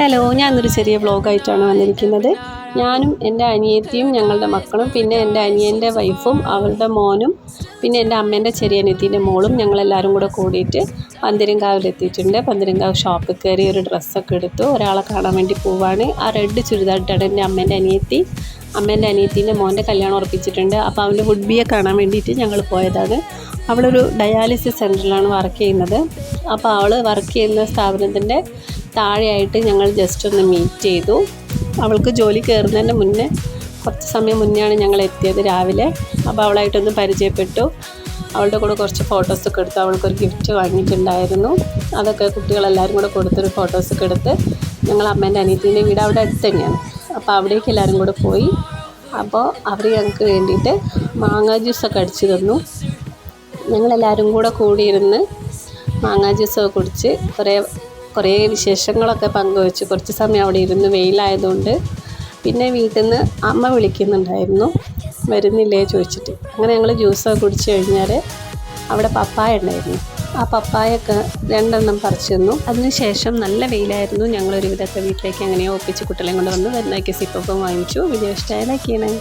Hello, ഞാനൊരു ചെറിയ വ്ളോഗായിട്ടാണ് വന്നിരിക്കുന്നത്. ഞാനും എൻ്റെ അനിയത്തിയും ഞങ്ങളുടെ മക്കളും പിന്നെ എൻ്റെ അനിയൻ്റെ വൈഫും അവളുടെ മോനും പിന്നെ എൻ്റെ അമ്മേൻ്റെ ചെറിയ അനിയത്തിൻ്റെ മോളും ഞങ്ങളെല്ലാവരും കൂടെ കൂടിയിട്ട് പന്തീരങ്കാവിലെത്തിയിട്ടുണ്ട്. പന്തീരങ്കാവ് ഷോപ്പിൽ കയറി ഒരു ഡ്രസ്സൊക്കെ എടുത്തു. ഒരാളെ കാണാൻ വേണ്ടി പോവാണ്. ആ റെഡ് ചുരിദാറിട്ടാണ് എൻ്റെ അമ്മേൻ്റെ അനിയത്തീൻ്റെ മോൻ്റെ കല്യാണം ഉറപ്പിച്ചിട്ടുണ്ട്. അപ്പോൾ അവൻ്റെ വുഡ്ബിയെ കാണാൻ വേണ്ടിയിട്ട് ഞങ്ങൾ പോയതാണ്. അവളൊരു ഡയാലിസിസ് സെൻറ്ററിലാണ് വർക്ക് ചെയ്യുന്നത്. അപ്പോൾ അവൾ വർക്ക് ചെയ്യുന്ന സ്ഥാപനത്തിൻ്റെ താഴെയായിട്ട് ഞങ്ങൾ ജസ്റ്റ് ഒന്ന് മീറ്റ് ചെയ്തു. അവൾക്ക് ജോലി കയറുന്നതിന് മുന്നേ കുറച്ച് സമയം മുന്നെയാണ് ഞങ്ങൾ എത്തിയത് രാവിലെ. അപ്പോൾ അവളായിട്ടൊന്ന് പരിചയപ്പെട്ടു. അവളുടെ കൂടെ കുറച്ച് ഫോട്ടോസൊക്കെ എടുത്തു. അവൾക്കൊരു ഗിഫ്റ്റ് വാങ്ങിയിട്ടുണ്ടായിരുന്നു. അതൊക്കെ കുട്ടികളെല്ലാവരും കൂടെ കൊടുത്തൊരു ഫോട്ടോസൊക്കെ എടുത്ത് ഞങ്ങൾ അമ്മേൻ്റെ അനിയത്തിൻ്റെ വീട് അവിടെ അടുത്ത് തന്നെയാണ്. അപ്പോൾ അവിടേക്ക് എല്ലാവരും കൂടെ പോയി. അപ്പോൾ അവർ ഞങ്ങൾക്ക് വേണ്ടിയിട്ട് മാങ്ങാ ജ്യൂസൊക്കെ അടിച്ചു തന്നു. ഞങ്ങളെല്ലാവരും കൂടെ കൂടിയിരുന്ന് മാങ്ങാ ജ്യൂസൊക്കെ കുടിച്ച് കുറേ വിശേഷങ്ങളൊക്കെ പങ്കുവെച്ചു. കുറച്ച് സമയം അവിടെ ഇരുന്ന് വെയിലായതുകൊണ്ട്. പിന്നെ വീട്ടിൽ നിന്ന് അമ്മ വിളിക്കുന്നുണ്ടായിരുന്നു, വരുന്നില്ലേ ചോദിച്ചിട്ട്. അങ്ങനെ ഞങ്ങൾ ജ്യൂസൊക്കെ കുടിച്ച് കഴിഞ്ഞാൽ അവിടെ പപ്പായ ഉണ്ടായിരുന്നു. ആ പപ്പായൊക്കെ 2 എണ്ണം പറിച്ചു തന്നു. അതിനുശേഷം നല്ല വെയിലായിരുന്നു. ഞങ്ങളൊരു വിധത്തെ വീട്ടിലേക്ക് അങ്ങനെയോ ഒപ്പിച്ച് കുട്ടികളെയും കൊണ്ട് വന്ന് വരുന്നതൊക്കെ സിപ്പൊക്കെ വാങ്ങിച്ചു. വീഡിയോ ഇഷ്ടമായി ലൈക്ക് ചെയ്യണേ.